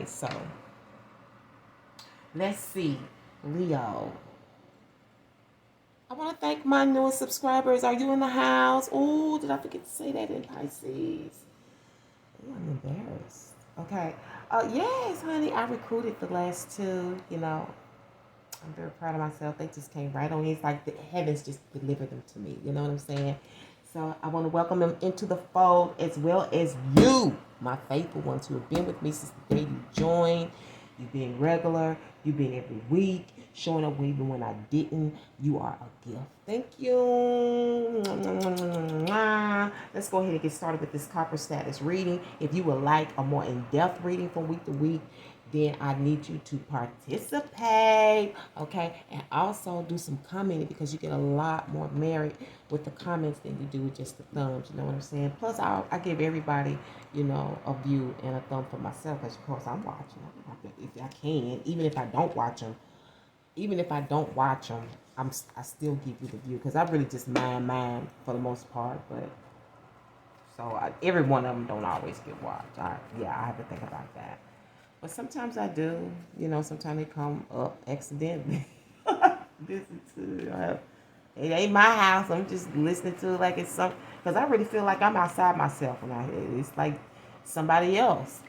right, so let's see. Leo. I want to thank my newest subscribers. Are you in the house? Oh, did I forget to say that in Pisces? Ooh, I'm embarrassed. Okay. Yes, honey. I recruited the last two. I'm very proud of myself. They just came right on. It's like the heavens just delivered them to me. You know what I'm saying? So I want to welcome them into the fold, as well as you, my faithful ones who have been with me since the day you joined. You being regular, you being every week, showing up even when I didn't. You are a gift. Thank you. Let's go ahead and get started with this copper status reading. If you would like a more in-depth reading from week to week, then I need you to participate, okay? And also do some commenting, because you get a lot more merit with the comments than you do with just the thumbs, you know what I'm saying? Plus, I give everybody, a view and a thumb for myself, because of course I'm watching. If I can, even if I don't watch them, I still give you the view, because I really just mind mine for the most part, but every one of them don't always get watched. I have to think about that. But sometimes I do. Sometimes they come up accidentally. Listen to it ain't my house. I'm just listening to it like it's some. Because I really feel like I'm outside myself when I hear it. It's like somebody else.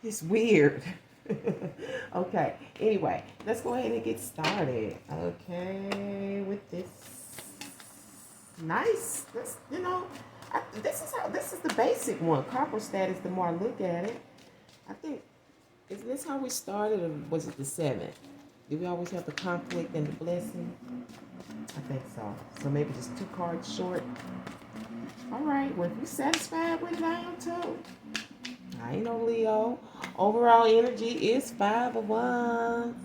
It's weird. Okay. Anyway, let's go ahead and get started. Okay, with this. Nice. This is the basic one. Copper status. The more I look at it, I think. Isn't this how we started, or was it the 7th? Did we always have the conflict and the blessing? I think so. So maybe just 2 cards short. All right. Well, if you're satisfied with it, I am too. I ain't no Leo. Overall energy is 5 of Wands.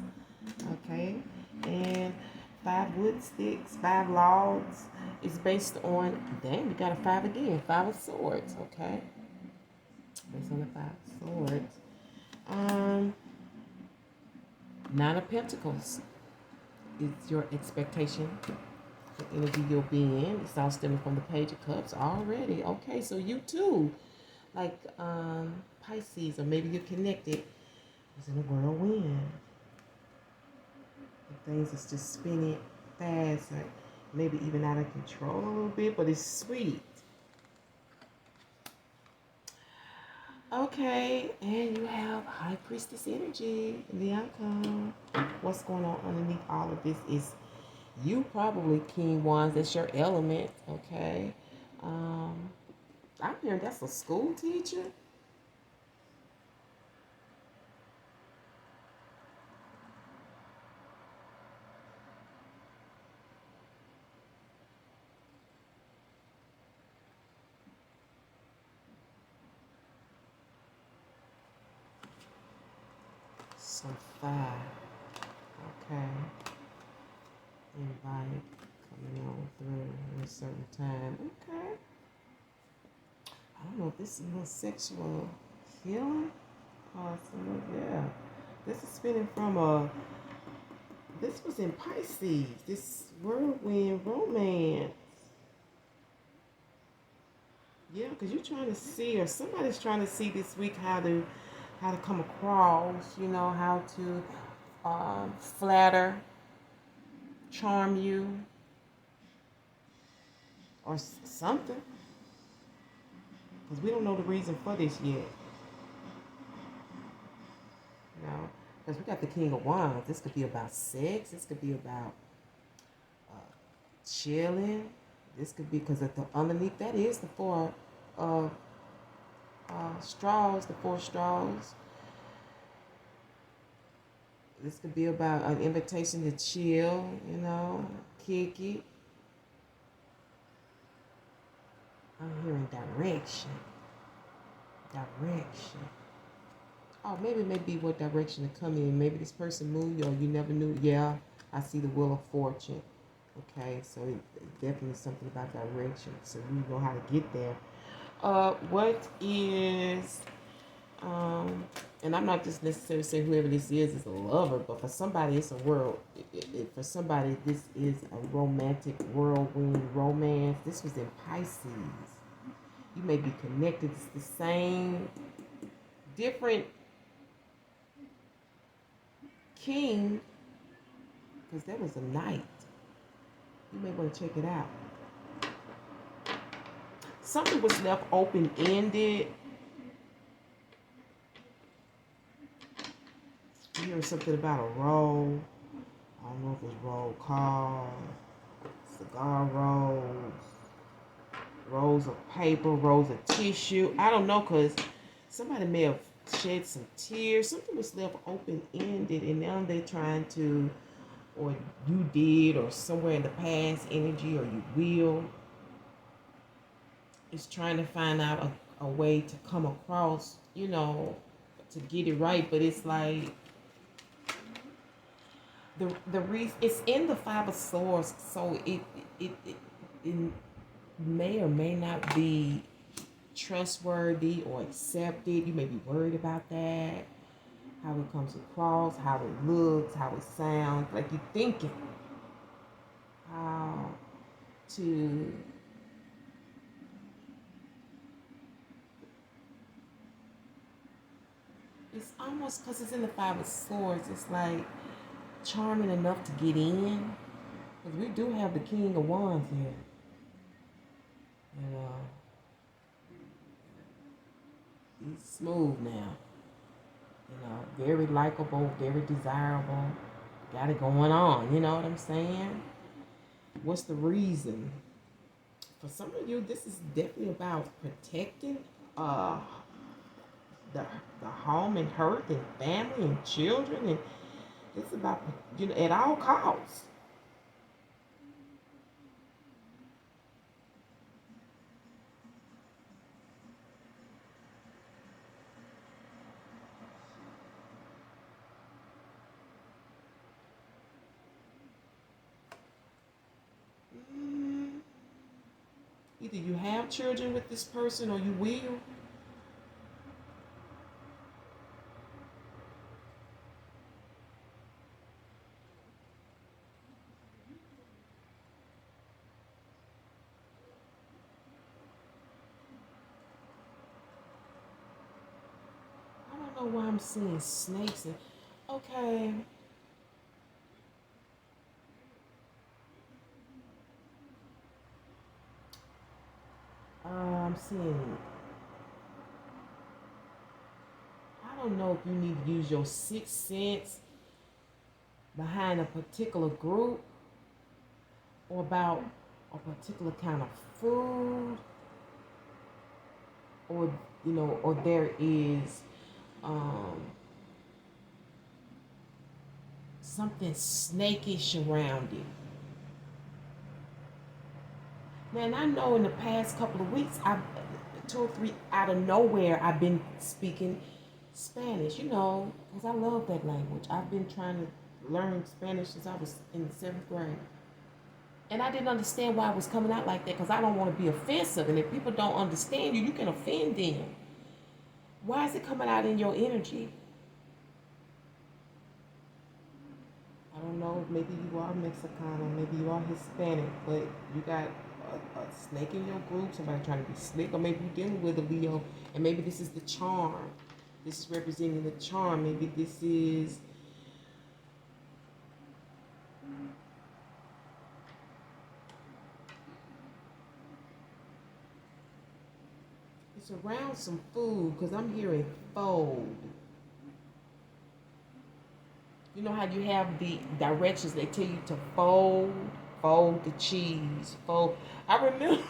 Okay. And 5 wood sticks, 5 logs. It's based on, dang, we got a 5 again. 5 of swords. Okay. Based on the 5 of swords. 9 of Pentacles is your expectation, the energy you'll be in. It's all stemming from the Page of Cups already. Okay, so you too, like Pisces, or maybe you're connected, is in a whirlwind. And things is just spinning fast, like maybe even out of control a little bit, but it's sweet. Okay, and you have High Priestess energy in the outcome. What's going on underneath all of this is you probably King Wands. That's your element, okay? I'm hearing that's a school teacher. So 5. Okay. Invite coming on through in a certain time. Okay. I don't know if this is a little sexual healing or something. Yeah. This is spinning from this was in Pisces. This whirlwind romance. Yeah, because you're trying to see, or somebody's trying to see this week how to come across, how to flatter, charm you, or something. Because we don't know the reason for this yet. Because we got the King of Wands. This could be about sex. This could be about chilling. This could be, because underneath that is the 4 of straws, the 4 straws. This could be about an invitation to chill, kick it. I'm hearing direction. Direction. Oh, maybe it may be what direction to come in. Maybe this person moved, or you never knew. Yeah, I see the Wheel of Fortune. Okay, so definitely something about direction. So you know how to get there. What is, and I'm not just necessarily saying whoever this is a lover, but for somebody it's a world. For somebody this is a romantic whirlwind romance. This was in Pisces. You may be connected. It's the same, different king, because there was a knight. You may want to check it out. Something was left open-ended. You hear something about a roll. I don't know if it's roll call, cigar rolls, rolls of paper, rolls of tissue. I don't know, because somebody may have shed some tears. Something was left open-ended, and now they're trying to, or you did, or somewhere in the past energy, or you will, is trying to find out a way to come across, to get it right. But it's like, the reason it's in the Five of Swords, so it may or may not be trustworthy or accepted. You may be worried about that, how it comes across, how it looks, how it sounds. Like you're thinking how to it's almost, because it's in the Five of Swords, it's like charming enough to get in, because we do have the King of Wands here. He's smooth now. Very likable, very desirable. Got it going on. You know what I'm saying? What's the reason? For some of you, this is definitely about protecting the home and hearth and family and children, and it's about at all costs. Either you have children with this person or you will. I don't know why I'm seeing snakes. Okay. I'm seeing, I don't know if you need to use your sixth sense behind a particular group or about a particular kind of food, or or there is something snakish around it. Man, I know in the past couple of weeks, 2 or 3 out of nowhere, I've been speaking Spanish, because I love that language. I've been trying to learn Spanish since I was in the 7th grade. And I didn't understand why it was coming out like that, because I don't want to be offensive. And if people don't understand you, you can offend them. Why is it coming out in your energy? I don't know, maybe you are Mexicano, maybe you are Hispanic, but you got a snake in your group, somebody trying to be slick, or maybe you're dealing with a Leo, and maybe this is the charm. This is representing the charm. Maybe this is it's around some food, because I'm hearing fold. You know how you have the directions, they tell you to fold the cheese, fold. I remember.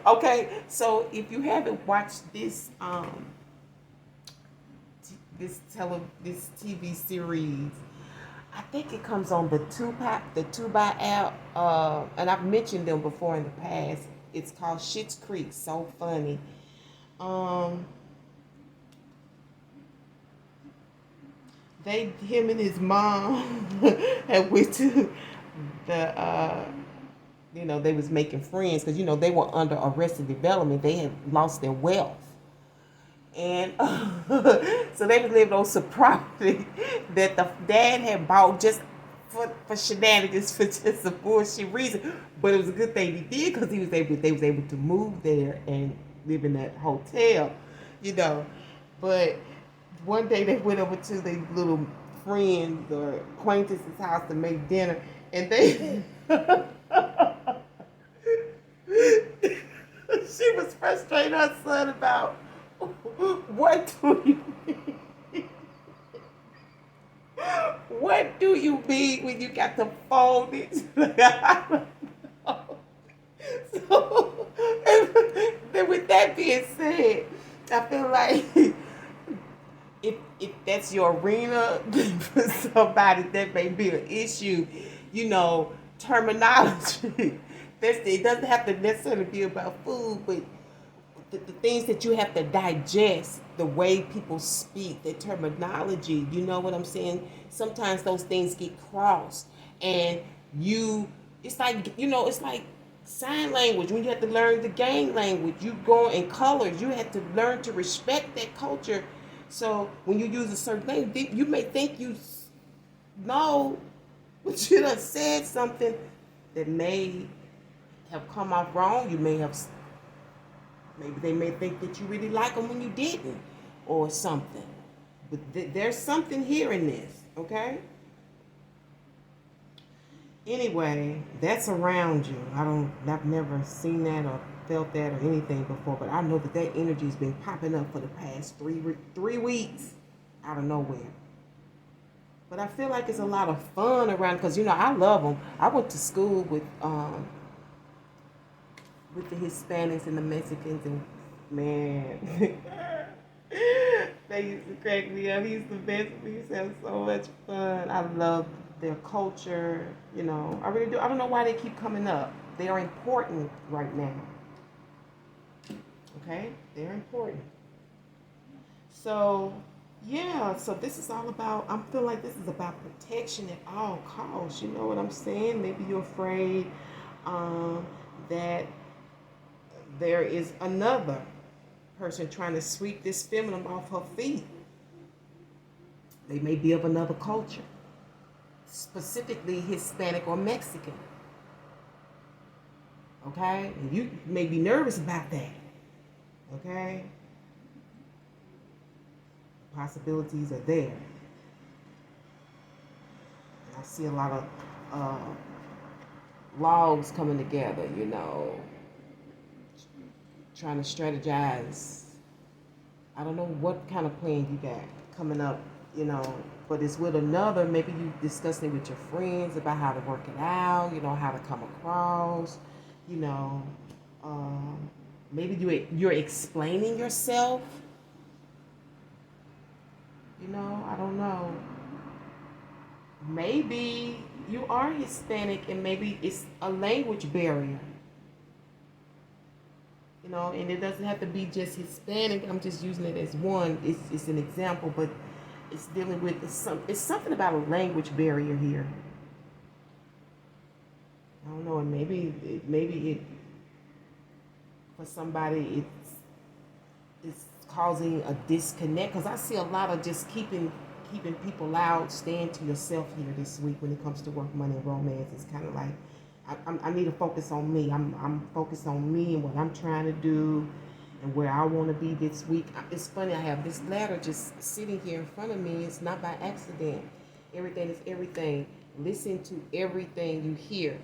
Okay, so if you haven't watched this this TV series, I think it comes on the Tubi app, and I've mentioned them before in the past. It's called Schitt's Creek. So funny. Him and his mom had went to the they was making friends, because they were under Arrested Development. They had lost their wealth, and so they was living on some property that the dad had bought just for shenanigans, for just a bullshit reason. But it was a good thing he did, because they was able to move there and live in that hotel, But one day they went over to the little friends or acquaintances' house to make dinner, and they she was frustrating her son about what do you mean? What do you mean when you got to fold it? So, then with that being said, I feel like if that's your arena for somebody, that may be an issue. You know, terminology. It doesn't have to necessarily be about food, but the things that you have to digest, the way people speak, the terminology, you know what I'm saying? Sometimes those things get crossed, and it's like, it's like sign language. When you have to learn the gang language, you go in colors, you have to learn to respect that culture. So when you use a certain thing, you may think you know, but you done said something that may have come off wrong. Maybe they may think that you really like them when you didn't, or something. But there's something here in this, okay? Anyway, that's around you. I've never seen that or felt that or anything before, but I know that energy's been popping up for the past 3 weeks out of nowhere. But I feel like it's a lot of fun around, because I love them. I went to school with the Hispanics and the Mexicans, and man, they used to crack me up. He's the best. We used to have so much fun. I love their culture. I really do. I don't know why they keep coming up. They are important right now. Okay, they're important. So yeah, so this is all about, I feel like this is about protection at all costs. You know what I'm saying? Maybe you're afraid that there is another person trying to sweep this feminine off her feet. They may be of another culture, specifically Hispanic or Mexican. Okay? And you may be nervous about that. Okay? Possibilities are there. And I see a lot of logs coming together, trying to strategize. I don't know what kind of plan you got coming up, but it's with another. Maybe you discussing it with your friends about how to work it out, how to come across, maybe you're explaining yourself. I don't know. Maybe you are Hispanic and maybe it's a language barrier. And it doesn't have to be just Hispanic. I'm just using it as one. It's an example, but it's dealing with it's something about a language barrier here. I don't know, and maybe it for somebody it's causing a disconnect, because I see a lot of just keeping people out, staying to yourself here this week when it comes to work, money, and romance. It's kind of like I need to focus on me. I'm focused on me and what I'm trying to do and where I want to be this week. It's funny, I have this ladder just sitting here in front of me. It's not by accident. Everything is everything. Listen to everything you hear.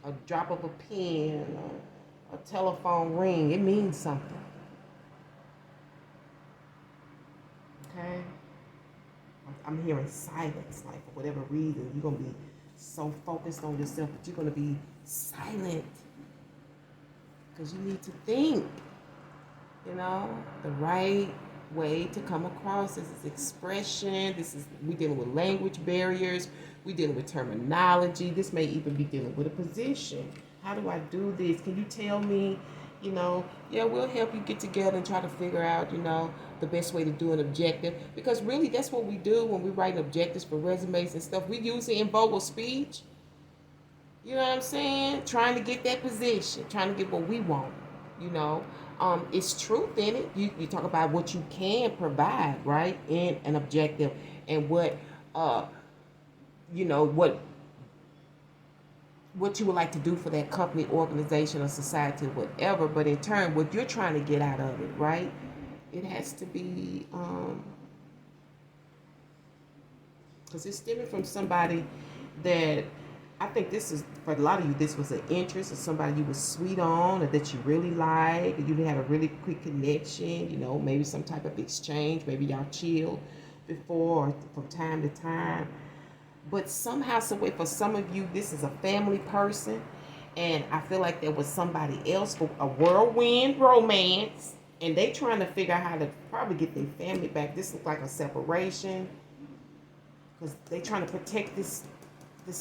A drop of a pen, a telephone ring. It means something. Okay? I'm hearing silence, like for whatever reason. You're going to be so focused on yourself that you're going to be silent, because you need to think, the right way to come across. This is expression. We dealing with language barriers. We dealing with terminology. This may even be dealing with a position. How do I do this? Can you tell me? We'll help you get together and try to figure out, the best way to do an objective. Because really, that's what we do when we write objectives for resumes and stuff. We use it in vocal speech. You know what I'm saying? Trying to get that position, trying to get what we want. It's truth in it. You talk about what you can provide, right, in an objective, and what what you would like to do for that company, organization, or society, whatever. But in turn, what you're trying to get out of it, right? It has to be Because it's stemming from somebody that I think this is, for a lot of you, this was an interest or somebody you was sweet on or that you really like, or you had a really quick connection, you know, maybe some type of exchange, maybe y'all chilled before or from time to time. But somehow, some way, for some of you, this is a family person. And I feel like there was somebody else for a whirlwind romance. And they trying to figure out how to probably get their family back. This looks like a separation. Because they trying to protect this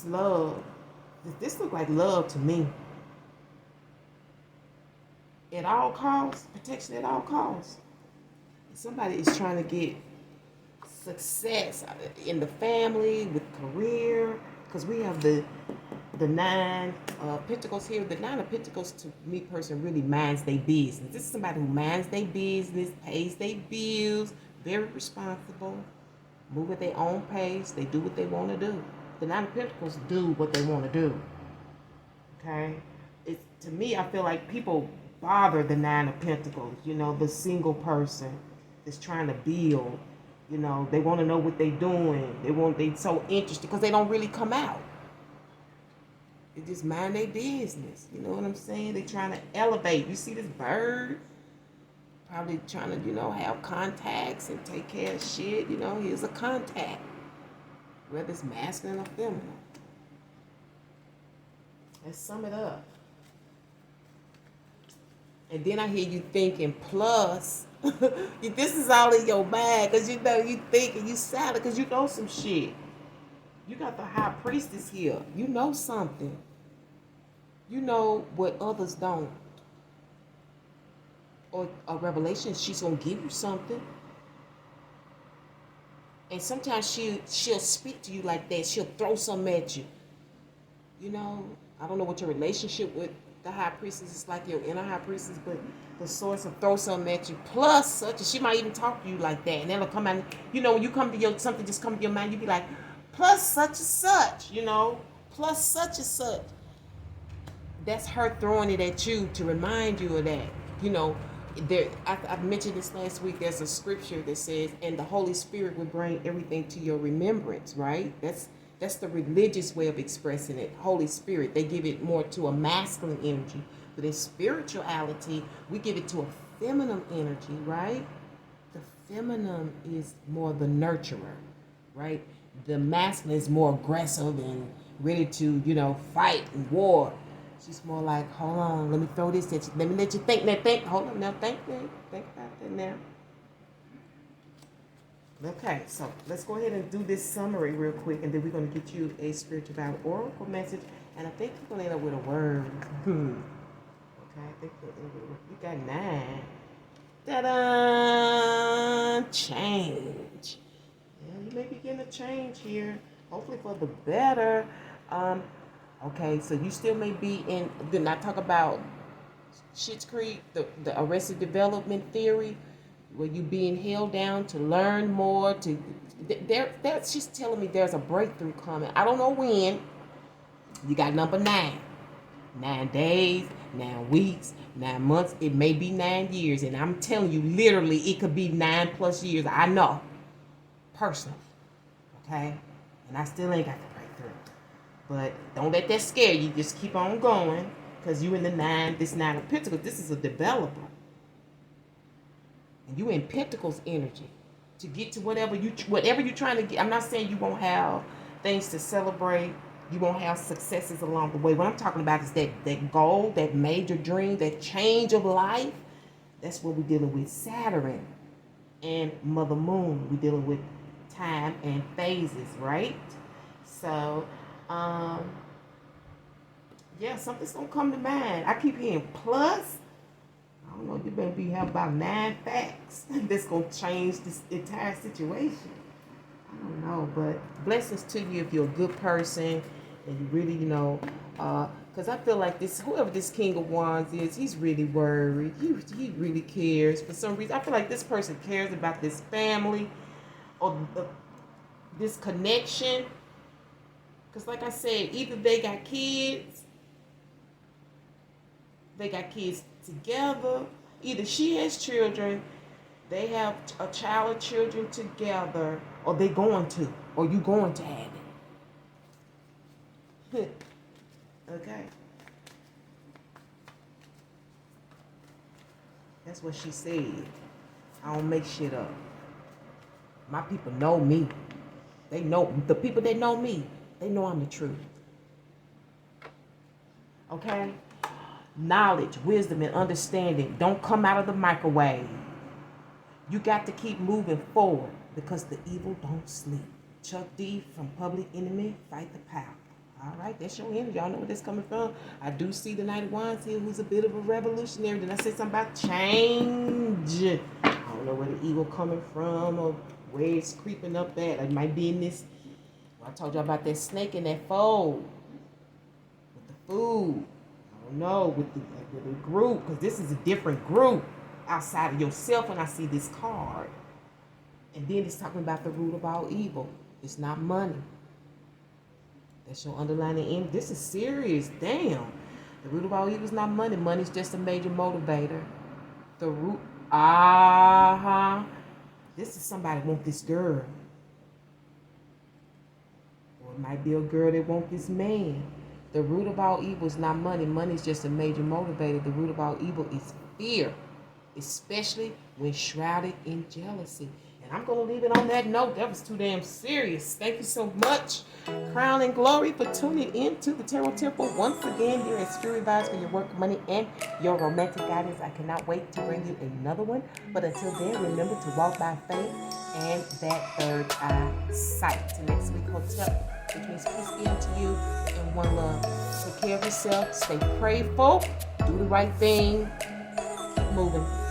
love. This look like love to me. At all costs. Protection at all costs. Somebody is trying to get success in the family, with career. Because we have the nine pentacles here. The nine of pentacles, to me personally, really minds their business. This is somebody who minds their business, pays their bills, very responsible, move at their own pace. They do what they want to do. The nine of pentacles do what they want to do. Okay? It's, to me, I feel like people bother the nine of pentacles. You know, the single person that's trying to build. You know, they want to know what they're doing. They so interested because they don't really come out. They just mind their business. You know what I'm saying? They trying to elevate. You see this bird? Probably trying to, you know, have contacts and take care of shit. You know, here's a contact. Whether it's masculine or feminine. Let's sum it up. And then I hear you thinking, plus, this is all in your mind, because you know you thinking, you silent, because you know some shit. You got the high priestess here. You know something. You know what others don't. Or a revelation, she's going to give you something. And sometimes she'll speak to you like that. She'll throw something at you. You know, I don't know what your relationship with the high priestess is like, your inner high priestess, but the source will throw something at you. Plus, such as she might even talk to you like that. And then it'll come out, you know, when you come to your, something just come to your mind, you be like, plus such and such, you know, plus such and such. That's her throwing it at you to remind you of that. You know, there, I mentioned this last week, there's a scripture that says, and the Holy Spirit will bring everything to your remembrance, right? That's the religious way of expressing it. Holy Spirit, they give it more to a masculine energy. But in spirituality, we give it to a feminine energy, right? The feminine is more the nurturer, right? The masculine is more aggressive and ready to, you know, fight and war. She's more like, hold on, let me throw this at you. Let me let you think that. Hold on now, think about that now. Okay, so let's go ahead and do this summary real quick, and then we're going to get you a spiritual battle oracle message, and I think you're going to end up with a word. Okay, I think you got 9. Ta-da! Change. Yeah, you may be getting a change here, hopefully for the better. Okay, so you still may be in, did not talk about Schitt's Creek, the Arrested Development theory, where you being held down to learn more, to she's telling me there's a breakthrough coming. I don't know when. You got number 9. 9 days, 9 weeks, 9 months. It may be 9 years. And I'm telling you, literally, it could be 9+ years. I know. Personally. Okay? And I still ain't got the breakthrough. But don't let that scare you. Just keep on going. Because you in the 9 of Pentacles. This is a developer. And you in Pentacles energy to get to whatever you're trying to get. I'm not saying you won't have things to celebrate. You won't have successes along the way. What I'm talking about is that goal, that major dream, that change of life. That's what we're dealing with. Saturn and Mother Moon. We're dealing with time and phases, right? So, yeah, something's going to come to mind. I keep hearing plus. I don't know, you maybe have about 9 facts that's going to change this entire situation. I don't know, but blessings to you if you're a good person and you really, you know, because I feel like this, whoever this King of Wands is, he's really worried. He really cares for some reason. I feel like this person cares about this family or this connection. Because like I said, either they got kids together, either she has children, they have a child or children together, or they going to. or you going to have it. Okay. That's what she said. I don't make shit up. My people know me. They know, the people that know me, they know I'm the truth. Okay? Knowledge, wisdom, and understanding don't come out of the microwave. You got to keep moving forward because the evil don't sleep. Chuck D from Public Enemy, Fight the Power. All right, that's your energy. Y'all know where this coming from. I do see the Knight of Wands here, who's a bit of a revolutionary. Did I say something about change? I don't know where the evil coming from or where it's creeping up at. It might be in this. Well, I told you about that snake in that fold with the food. I don't know with the group, because this is a different group outside of yourself when I see this card. And then it's talking about the root of all evil. It's not money. That's your underlying end. This is serious. Damn. The root of all evil is not money. Money's just a major motivator. The root. This is somebody want this girl. Or it might be a girl that want this man. The root of all evil is not money. Money is just a major motivator. The root of all evil is fear, especially when shrouded in jealousy. And I'm going to leave it on that note. That was too damn serious. Thank you so much, Crown and Glory, for tuning in to the Tarot Temple once again here at Spirit Vibes for your work, money, and your romantic guidance. I cannot wait to bring you another one. But until then, remember to walk by faith and that third eye sight. Till next week, hotel, which means peace be unto you and one love. Take care of yourself. Stay prayerful. Do the right thing. Keep moving.